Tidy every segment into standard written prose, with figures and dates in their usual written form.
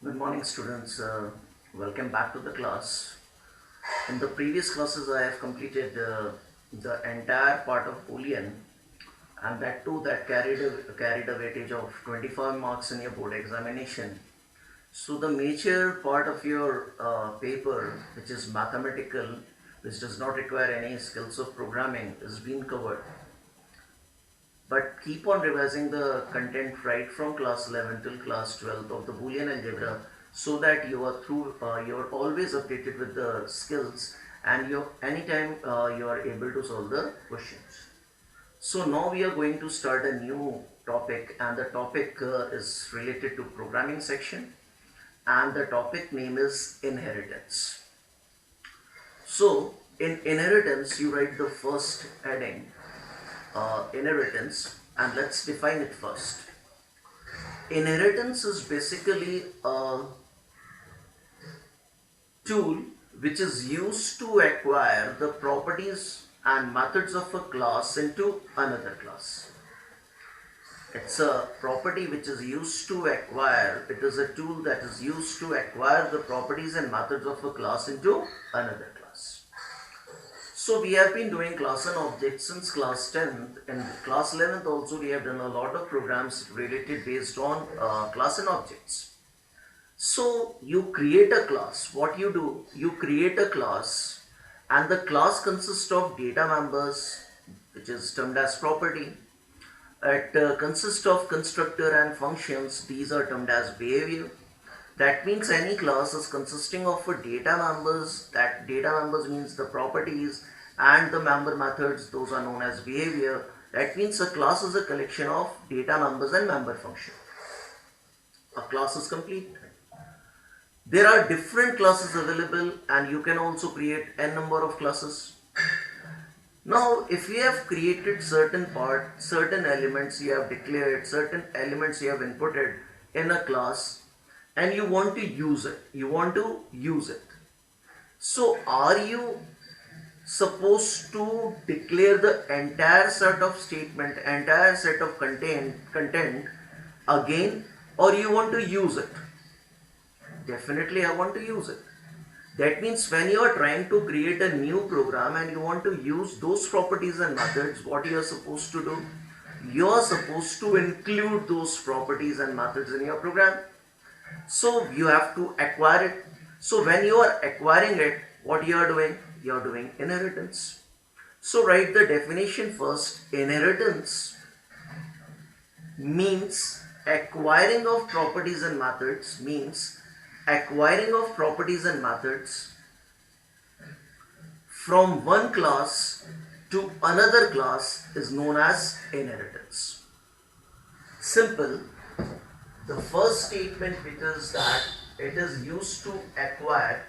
Good morning, students. Welcome back to the class. In the previous classes, I have completed the entire part of Boolean, and that too that carried a weightage of 25 marks in your board examination. So the major part of your paper, which is mathematical, which does not require any skills of programming, is being covered. But keep on revising the content right from class 11 till class 12 of the Boolean algebra so that you are always updated with the skills and you anytime you are able to solve the questions. So now we are going to start a new topic, and the topic is related to programming section, and the topic name is inheritance. So in inheritance you write the first heading, inheritance, and let's define it first. Inheritance is basically a tool which is used to acquire the properties and methods of a class into another class. It's a property which is used to acquire, it is a tool that is used to acquire the properties and methods of a class into another class. So we have been doing class and objects since class 10th, and class 11th also we have done a lot of programs related based on class and objects. So you create a class. What you do, you create a class, and the class consists of data members, which is termed as property. It consists of constructor and functions. These are termed as behavior. That means any class is consisting of data members. That data members means the properties, and the member methods, those are known as behavior. That means a class is a collection of data members and member function. A class is complete. There are different classes available, and you can also create n number of classes. Now if you have created certain elements you have declared, certain elements you have inputted in a class, and you want to use it, so are you supposed to declare the entire set of statement, entire set of content again, or you want to use it? Definitely I want to use it. That means when you are trying to create a new program and you want to use those properties and methods, what you are supposed to do? You are supposed to include those properties and methods in your program. So you have to acquire it. So when you are acquiring it, what you are doing? You are doing inheritance. So write the definition first. Inheritance means acquiring of properties and methods, from one class to another class is known as inheritance. Simple. The first statement, which is that it is used to acquiring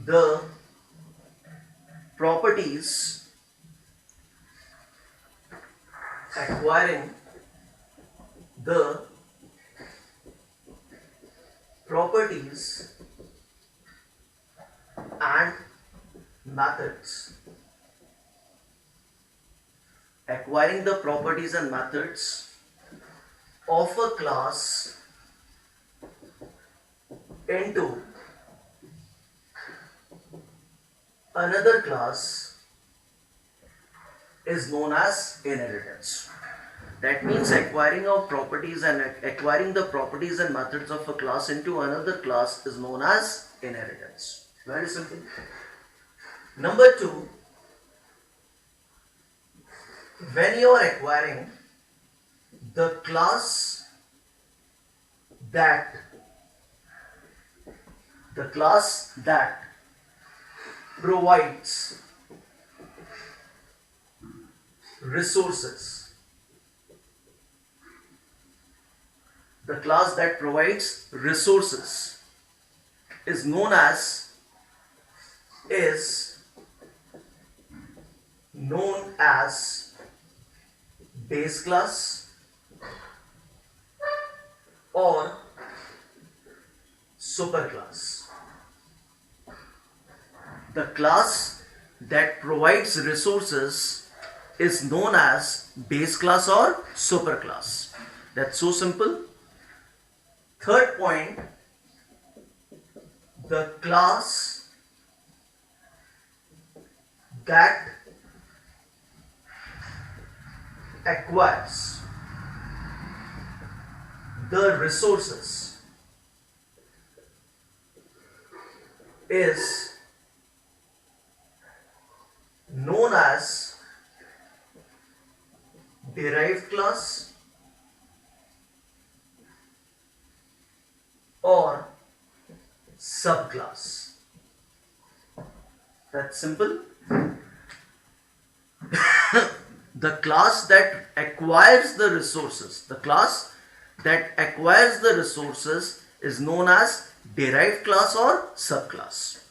the properties, acquiring the properties and methods. Acquiring the properties and methods of a class into another class is known as inheritance. That means acquiring of properties and acquiring the properties and methods of a class into another class is known as inheritance. Very simple. Number two, when you are acquiring the class that provides resources, the class that provides resources is known as base class or superclass. The class that provides resources is known as base class or superclass. That's so simple. Third point, the class that acquires the resources is known as derived class or subclass. That's simple. The class that acquires the resources, is known as derived class or subclass.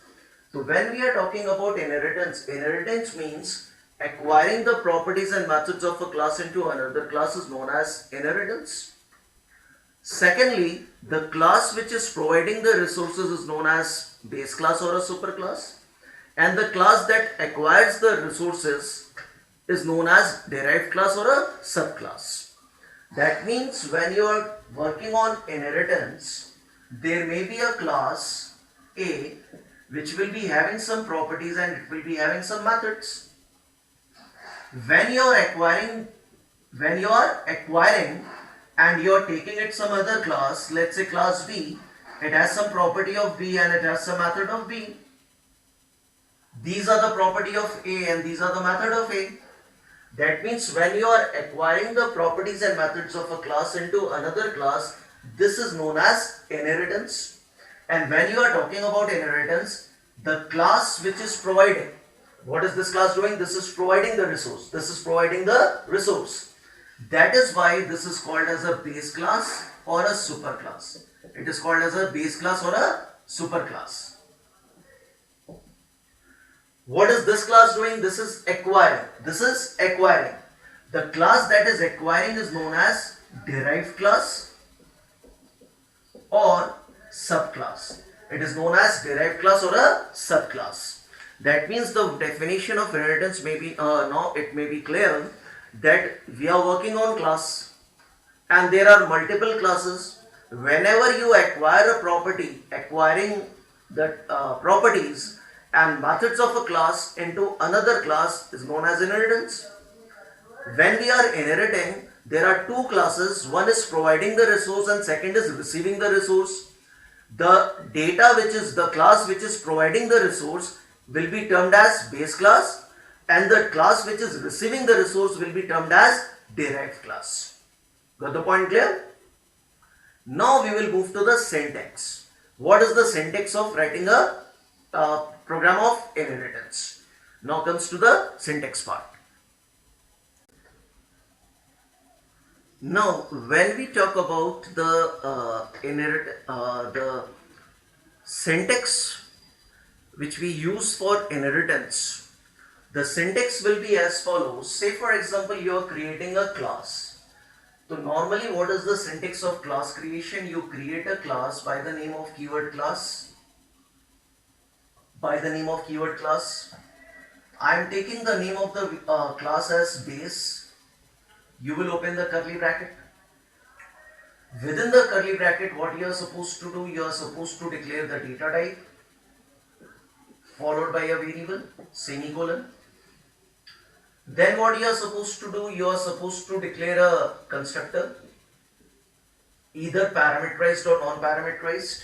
So when we are talking about inheritance means acquiring the properties and methods of a class into another class is known as inheritance. Secondly, the class which is providing the resources is known as base class or a superclass, and the class that acquires the resources is known as derived class or a subclass. That means when you are working on inheritance, there may be a class A which will be having some properties and it will be having some methods. When you are acquiring and you are taking it some other class, let's say class B, it has some property of B and it has some method of B. These are the property of A and these are the method of A. That means when you are acquiring the properties and methods of a class into another class, this is known as inheritance. And when you are talking about inheritance, the class which is providing, what is this class doing? This is providing the resource. That is why this is called as a base class or a superclass. It is called as a base class or a superclass. What is this class doing? This is acquiring. The class that is acquiring is known as derived class or subclass. It is known as derived class or a subclass. That means the definition of inheritance may be, now it may be clear that we are working on class and there are multiple classes. Whenever you acquire a property, acquiring the properties and methods of a class into another class is known as inheritance. When we are inheriting, there are two classes. One is providing the resource and second is receiving the resource. The data which is the class which is providing the resource will be termed as base class, and the class which is receiving the resource will be termed as derived class. Got the point clear? Now we will move to the syntax. What is the syntax of writing a program of inheritance? Now comes to the syntax part. Now when we talk about the the syntax which we use for inheritance, the syntax will be as follows. Say for example you are creating a class. So normally what is the syntax of class creation? You create a class by the name of keyword class. I am taking the name of the class as base. You will open the curly bracket. Within the curly bracket, what you are supposed to do? You are supposed to declare the data type followed by a variable, semicolon. Then what you are supposed to do? You are supposed to declare a constructor, either parameterized or non-parameterized.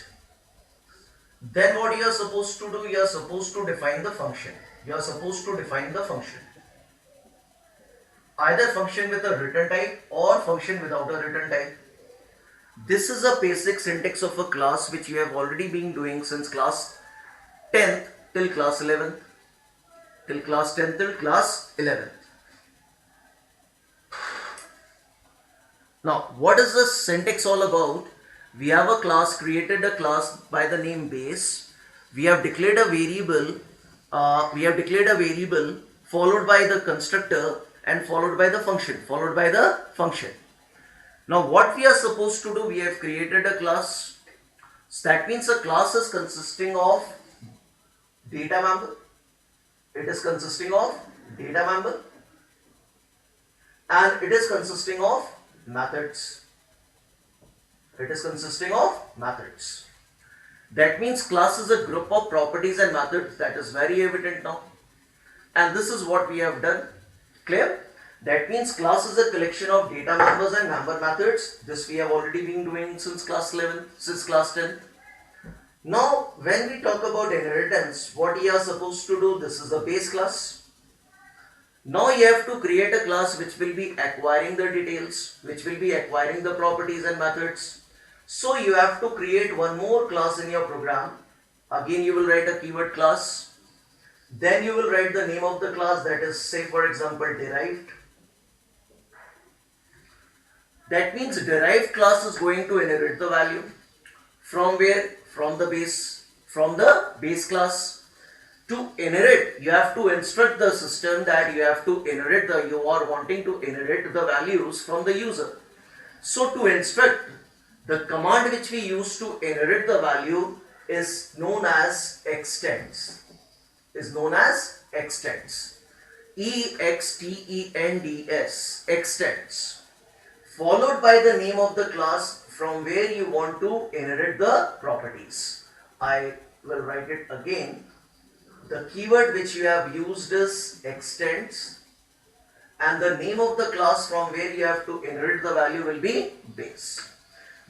Then what you are supposed to do? You are supposed to define the function. Either function with a return type or function without a return type. This is a basic syntax of a class which you have already been doing since class 10th till class 11th. Now, what is the syntax all about? We have created a class by the name base. We have declared a variable. Followed by the constructor and followed by the function. Now, what we are supposed to do? We have created a class. So that means a class is consisting of data member. It is consisting of data member and it is consisting of methods. It is consisting of methods. That means class is a group of properties and methods. That is very evident now. And this is what we have done. Clear? That means class is a collection of data members and member methods. This we have already been doing since class 11, since class 10. Now, when we talk about inheritance, what you are supposed to do, this is a base class. Now you have to create a class which will be acquiring the details, which will be acquiring the properties and methods. So you have to create one more class in your program. Again you will write a keyword class. Then you will write the name of the class, that is, say for example, derived. That means derived class is going to inherit the value. From where? From the base class. To inherit, you have to instruct the system that you have to inherit you are wanting to inherit the values from the user. So to instruct, the command which we use to inherit the value is known as extends. Extends. E-X-T-E-N-D-S, extends. Followed by the name of the class from where you want to inherit the properties. I will write it again. The keyword which you have used is extends and the name of the class from where you have to inherit the value will be base.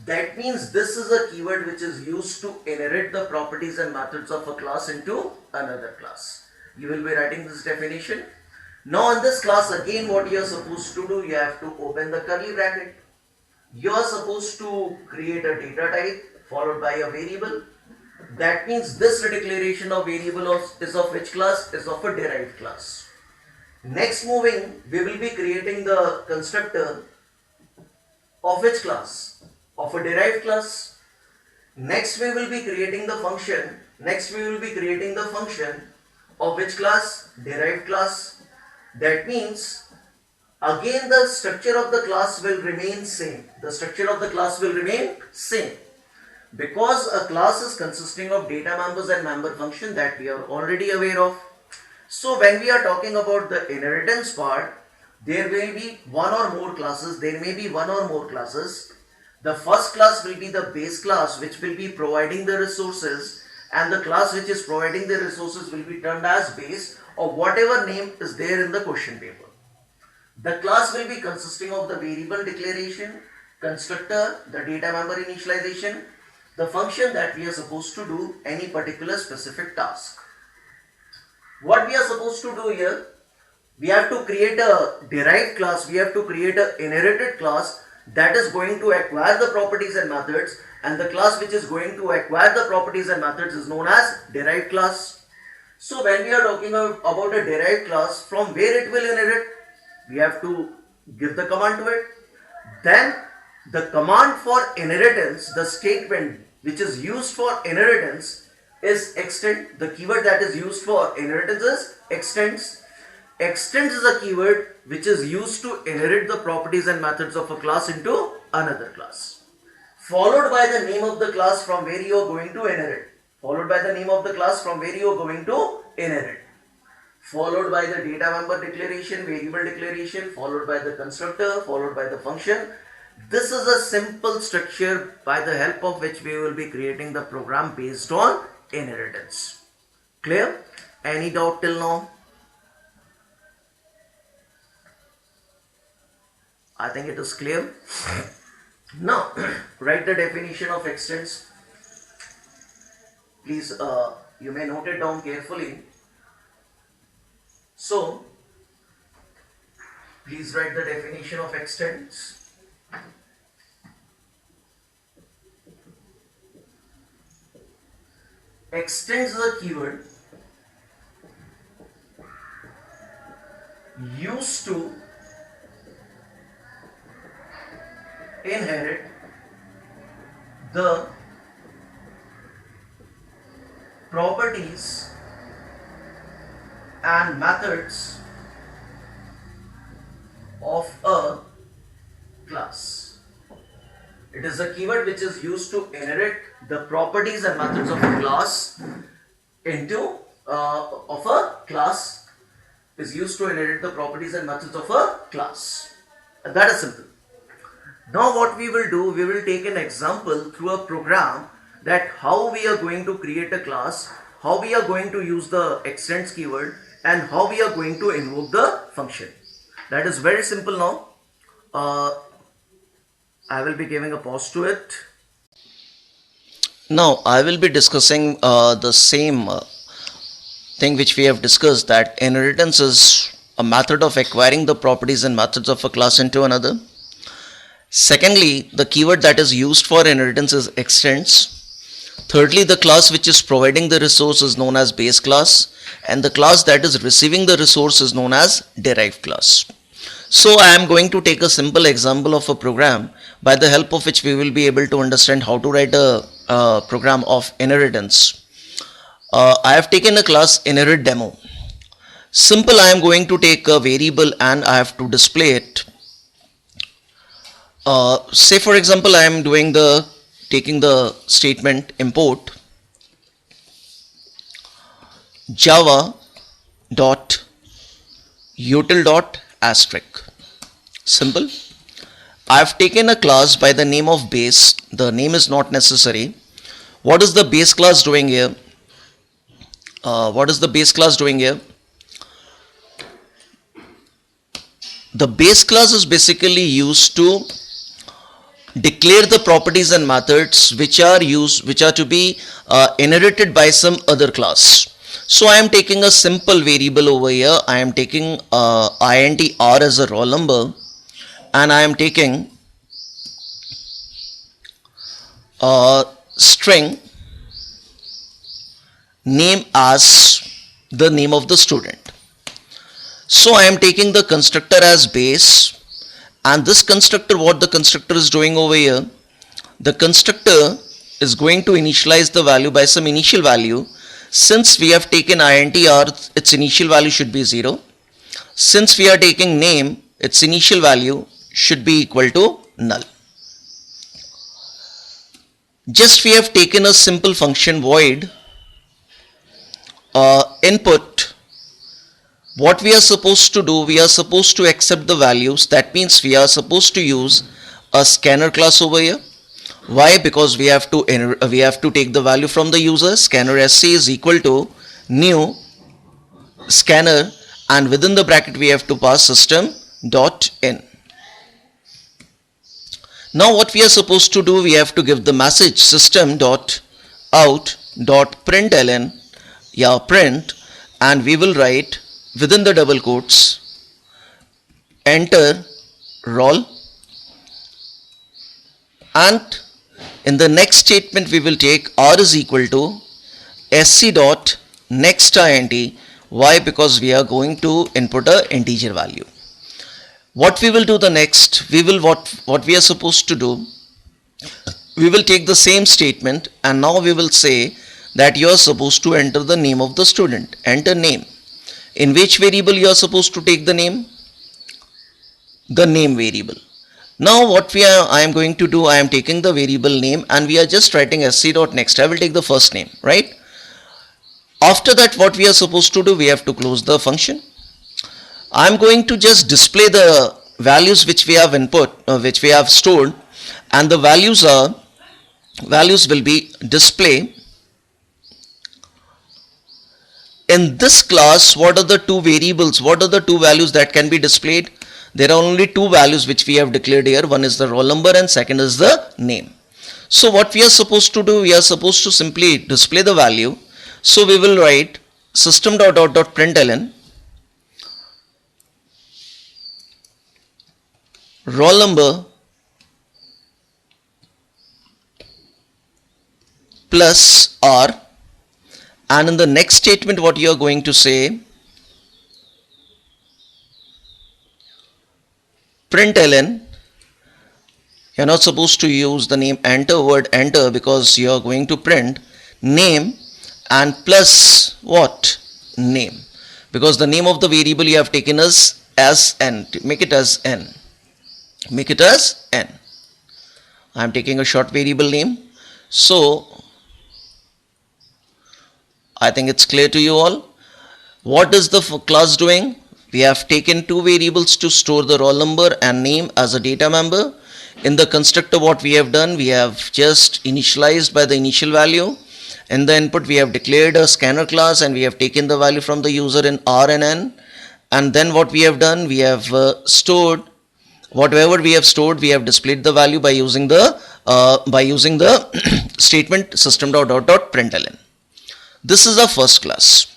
That means this is a keyword which is used to inherit the properties and methods of a class into another class. You will be writing this definition. Now in this class again what you are supposed to do, you have to open the curly bracket. You are supposed to create a data type followed by a variable. That means this declaration of variable is of which class? Is of a derived class. Next moving, we will be creating the constructor of which class? Of a derived class. Next we will be creating the function. Of which class? Derived class. That means again the structure of the class will remain same. Because a class is consisting of data members and member function, that we are already aware of. So when we are talking about the inheritance part, there may be one or more classes. The first class will be the base class which will be providing the resources, and the class which is providing the resources will be termed as base or whatever name is there in the question paper. The class will be consisting of the variable declaration, constructor, the data member initialization, the function that we are supposed to do any particular specific task. What we are supposed to do here, we have to create a derived class, we have to create an inherited class that is going to acquire the properties and methods, and the class which is going to acquire the properties and methods is known as derived class. So when we are talking about a derived class, from where it will inherit, we have to give the command to it. Then the command for inheritance, the statement which is used for inheritance is extend. The keyword that is used for inheritance is extends. Extends is a keyword which is used to inherit the properties and methods of a class into another class. Followed by the name of the class from where you are going to inherit. Followed by the data member declaration, variable declaration, followed by the constructor, followed by the function. This is a simple structure by the help of which we will be creating the program based on inheritance. Clear? Any doubt till now? I think it is clear. Now, write the definition of extends. Please, you may note it down carefully. So, please write the definition of extends. Extends is a keyword used to inherit the properties and methods of a class. It is a keyword which is used to inherit the properties and methods of a class into of a class is used to inherit the properties and methods of a class. That is simple. Now what we will do, we will take an example through a program that how we are going to create a class, how we are going to use the extends keyword, and how we are going to invoke the function. That is very simple now. I will be giving a pause to it. Now I will be discussing the same thing which we have discussed, that inheritance is a method of acquiring the properties and methods of a class into another. Secondly, the keyword that is used for inheritance is extends. Thirdly, the class which is providing the resource is known as base class, and the class that is receiving the resource is known as derived class. So I am going to take a simple example of a program by the help of which we will be able to understand how to write a program of inheritance. I have taken a class inherit demo. Simple, I am going to take a variable and I have to display it. Say for example, I am taking the statement import java dot util dot asterisk. Simple. I have taken a class by the name of base. The name is not necessary. What is the base class doing here? The base class is basically used to declare the properties and methods which are to be inherited by some other class. So I am taking a simple variable over here. I am taking int r as a roll number, and I am taking string name as the name of the student. So I am taking the constructor as base, and this constructor, what the constructor is doing over here, the constructor is going to initialize the value by some initial value. Since we have taken intr, its initial value should be 0. Since we are taking name, its initial value should be equal to null. Just we have taken a simple function void input. What we are supposed to do, we are supposed to accept the values. That means we are supposed to use a scanner class over here. Why? Because we have to take the value from the user. Scanner sc is equal to new scanner, and within the bracket we have to pass system dot in. Now what we are supposed to do, we have to give the message system dot out dot println, print, and we will write within the double quotes enter roll, and in the next statement we will take r is equal to sc dot next int. Why? Because we are going to input a integer value. What we will do the next, what we are supposed to do, we will take the same statement, and now we will say that you are supposed to enter the name of the student. Enter name. In which variable you are supposed to take the name? The name variable. Now what I am going to do, I am taking the variable name and we are just writing sc.next. I will take the first name, right? After that, what we are supposed to do, we have to close the function. I am going to just display the values which we have which we have stored, and the values will be display. In this class, what are the two variables? What are the two values that can be displayed? There are only two values which we have declared here. One is the roll number and second is the name. So what we are supposed to do, we are supposed to simply display the value. So we will write system.out.println roll number plus r, and in the next statement what you are going to say, println. You are not supposed to use the name word enter because you are going to print name and plus what? Name, because the name of the variable you have taken as n. Make it as n. I'm taking a short variable name. So I think it's clear to you all. What is the class doing? We have taken two variables to store the roll number and name as a data member. In the constructor, what we have done, we have just initialized by the initial value. In the input, we have declared a scanner class and we have taken the value from the user in R and N. And then what we have done, we have stored whatever we have stored, we have displayed the value by using the statement system.out.println. This is our first class.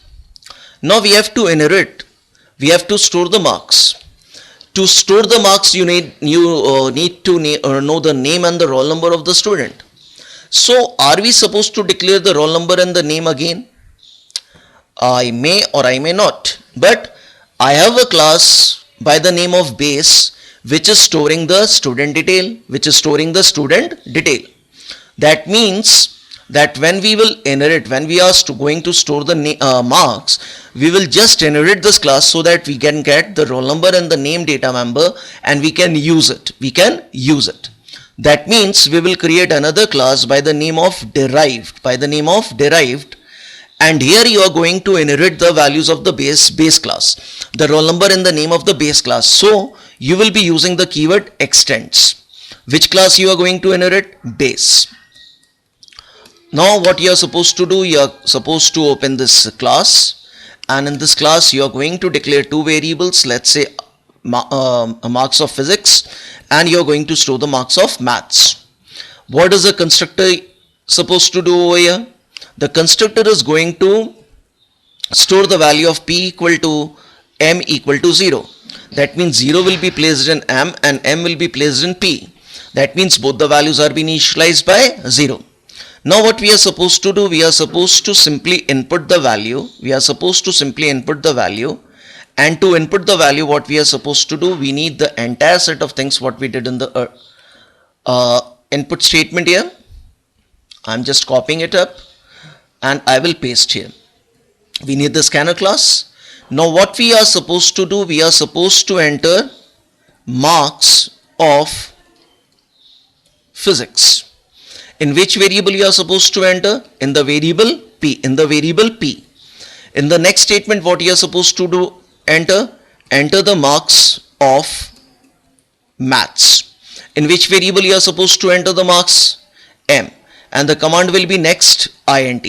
Now we have to inherit, we have to store the marks. To store the marks, you need to know the name and the roll number of the student. So are we supposed to declare the roll number and the name again? I may or I may not, but I have a class by the name of base which is storing the student detail, That means that when we will inherit, when we are going to store the marks, we will just inherit this class so that we can get the roll number and the name data member and we can use it. That means we will create another class by the name of derived, and here you are going to inherit the values of the base class, the roll number and the name of the base class. So you will be using the keyword extends. Which class you are going to inherit? Base. Now what you are supposed to do, you are supposed to open this class, and in this class you are going to declare two variables, let's say marks of physics, and you are going to store the marks of maths. What is the constructor supposed to do over here? The constructor is going to store the value of p equal to m equal to 0. That means 0 will be placed in m and m will be placed in p. That means both the values are being initialized by 0. Now what we are supposed to do, we are supposed to simply input the value. And to input the value, what we are supposed to do, we need the entire set of things what we did in the input statement here. I'm just copying it up and I will paste here. We need the scanner class. Now what we are supposed to do, we are supposed to enter marks of physics. In which variable you are supposed to enter? In the variable p. In the next statement, what you are supposed to do, enter the marks of maths. In which variable you are supposed to enter the marks? M. And the command will be next int.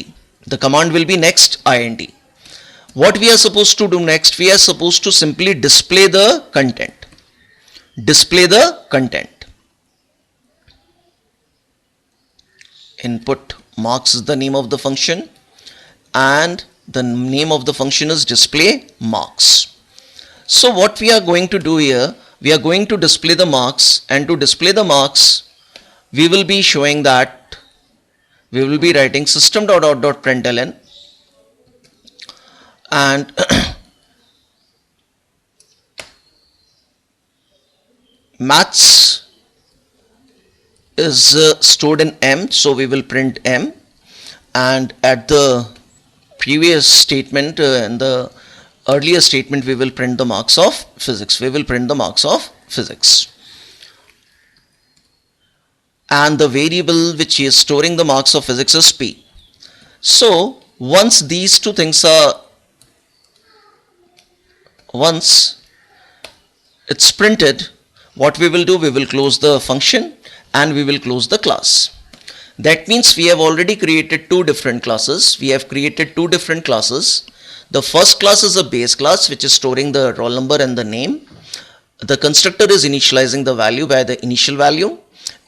What we are supposed to do next? We are supposed to simply display the content. Input marks is the name of the function and the name of the function is display marks. So what we are going to do here, we are going to display the marks, and to display the marks we will be showing that we will be writing system.out.println and maths is stored in m, so we will print m, and at the previous statement, in the earlier statement, we will print the marks of physics. And the variable which is storing the marks of physics is p. So once these two things are, once it's printed, what we will do, we will close the function and we will close the class. That means we have already created two different classes. The first class is a base class which is storing the roll number and the name. The constructor is initializing the value by the initial value.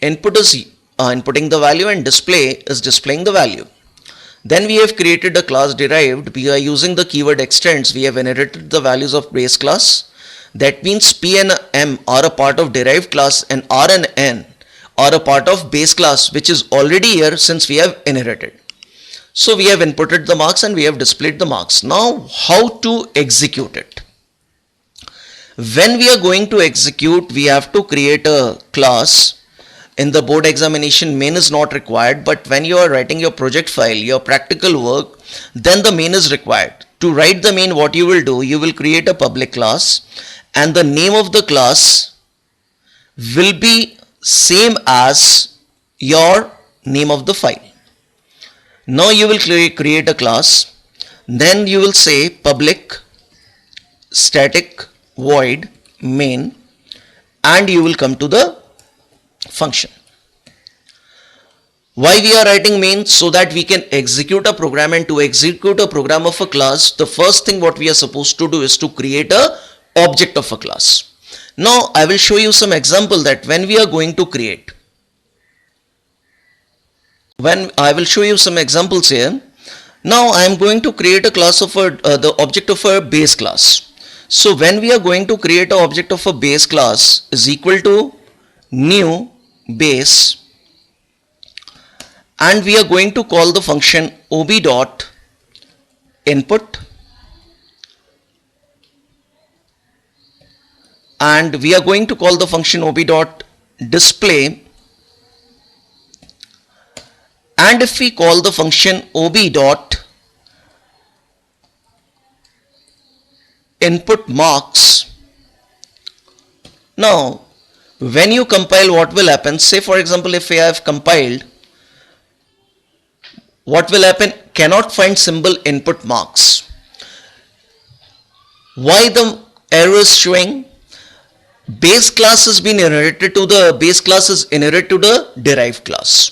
Input is inputting the value and display is displaying the value. Then we have created a class derived. We are using the keyword extends. We have inherited the values of base class. That means p and m are a part of derived class and r and n are a part of base class, which is already here since we have inherited. So we have inputted the marks and we have displayed the marks. Now how to execute it? When we are going to execute, we have to create a class. In the board examination, main is not required, but when you are writing your project file, your practical work, then the main is required. To write the main, what you will do, you will create a public class and the name of the class will be same as your name of the file. Now you will create a class, then you will say public static void main, and you will come to the function. Why we are writing main? So that we can execute a program, and to execute a program of a class, the first thing what we are supposed to do is to create a object of a class. Now I will show you some example that when we are going to create. When I will show you some examples here. Now I am going to create a class of the object of a base class. So when we are going to create an object of a base class is equal to new base, and we are going to call the function ob dot input, and we are going to call the function ob dot display, and if we call the function ob dot input marks, now when you compile, what will happen? Say for example, if I have compiled, what will happen? Cannot find symbol input marks. Why the error is showing? Base class has been inherited to the base class is inherited to the derived class.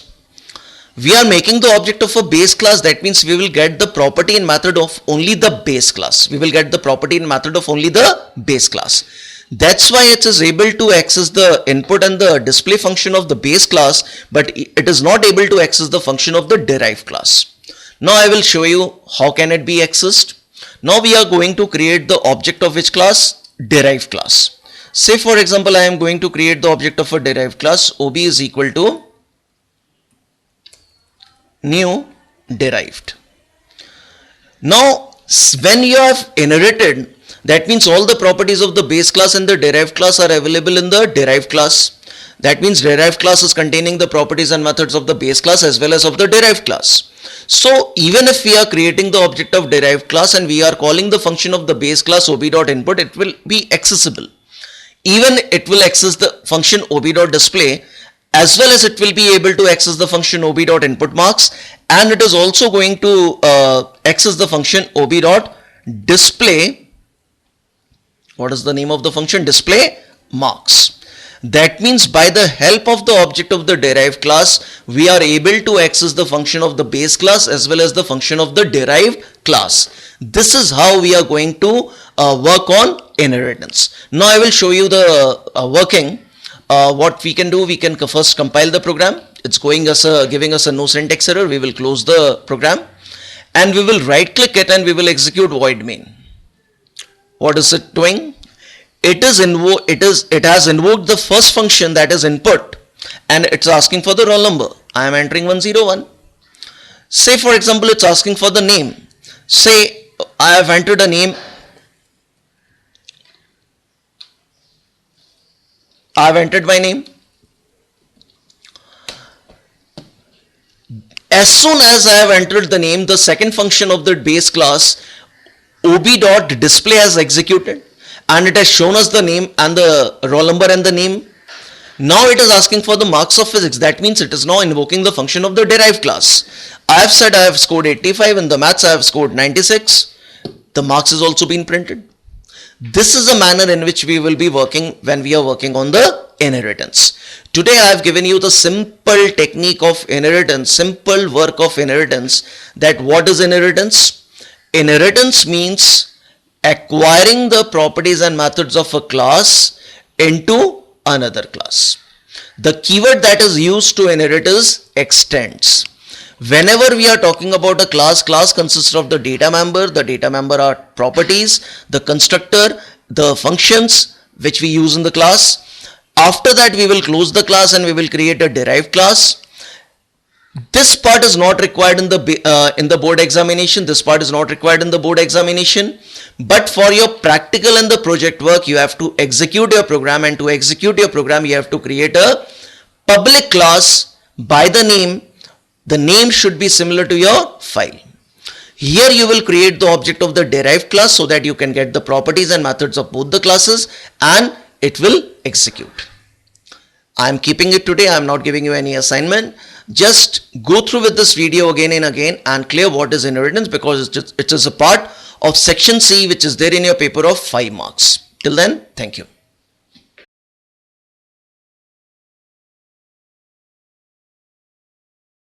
We are making the object of a base class, that means we will get the property and method of only the base class. We will get the property and method of only the base class. That's why it is able to access the input and the display function of the base class, but it is not able to access the function of the derived class. Now I will show you how can it be accessed. Now we are going to create the object of which class? Derived class. Say for example, I am going to create the object of a derived class. ob is equal to new derived. Now when you have inherited, that means all the properties of the base class and the derived class are available in the derived class. That means derived class is containing the properties and methods of the base class as well as of the derived class. So even if we are creating the object of derived class and we are calling the function of the base class ob.input, it will be accessible. Even it will access the function ob.display, as well as it will be able to access the function ob.inputMarks, and it is also going to access the function ob.display. What is the name of the function? Display marks. That means by the help of the object of the derived class, we are able to access the function of the base class as well as the function of the derived class. This is how we are going to work on inheritance. Now I will show you the working. What we can do, we can first compile the program. It's giving us a no syntax error. We will close the program and we will right click it and we will execute void main. What is it doing? It has invoked the first function, that is input, and it's asking for the roll number. I am entering 101. Say for example, it's asking for the name. Say I have entered a name. I have entered my name. As soon as I have entered the name, the second function of the base class ob.display has executed and it has shown us the name and the roll number and the name. Now it is asking for the marks of physics. That means it is now invoking the function of the derived class. I have said I have scored 85, in the maths I have scored 96. The marks is also been printed. This is a manner in which we will be working when we are working on the inheritance. Today I have given you the simple technique of inheritance, simple work of inheritance. That what is inheritance? Inheritance means acquiring the properties and methods of a class into another class. The keyword that is used to inherit is extends. Whenever we are talking about a class, class consists of the data member. The data member are properties, the constructor, the functions which we use in the class. After that we will close the class and we will create a derived class. This part is not required in the board examination. This part is not required in the board examination. But for your practical and the project work, you have to execute your program, and to execute your program, you have to create a public class by the name. The name should be similar to your file. Here you will create the object of the derived class so that you can get the properties and methods of both the classes and it will execute. I'm keeping it today. I'm not giving you any assignment. Just go through with this video again and again and clear what is inheritance, because it is a part of section C which is there in your paper of 5 marks. Till then, thank you.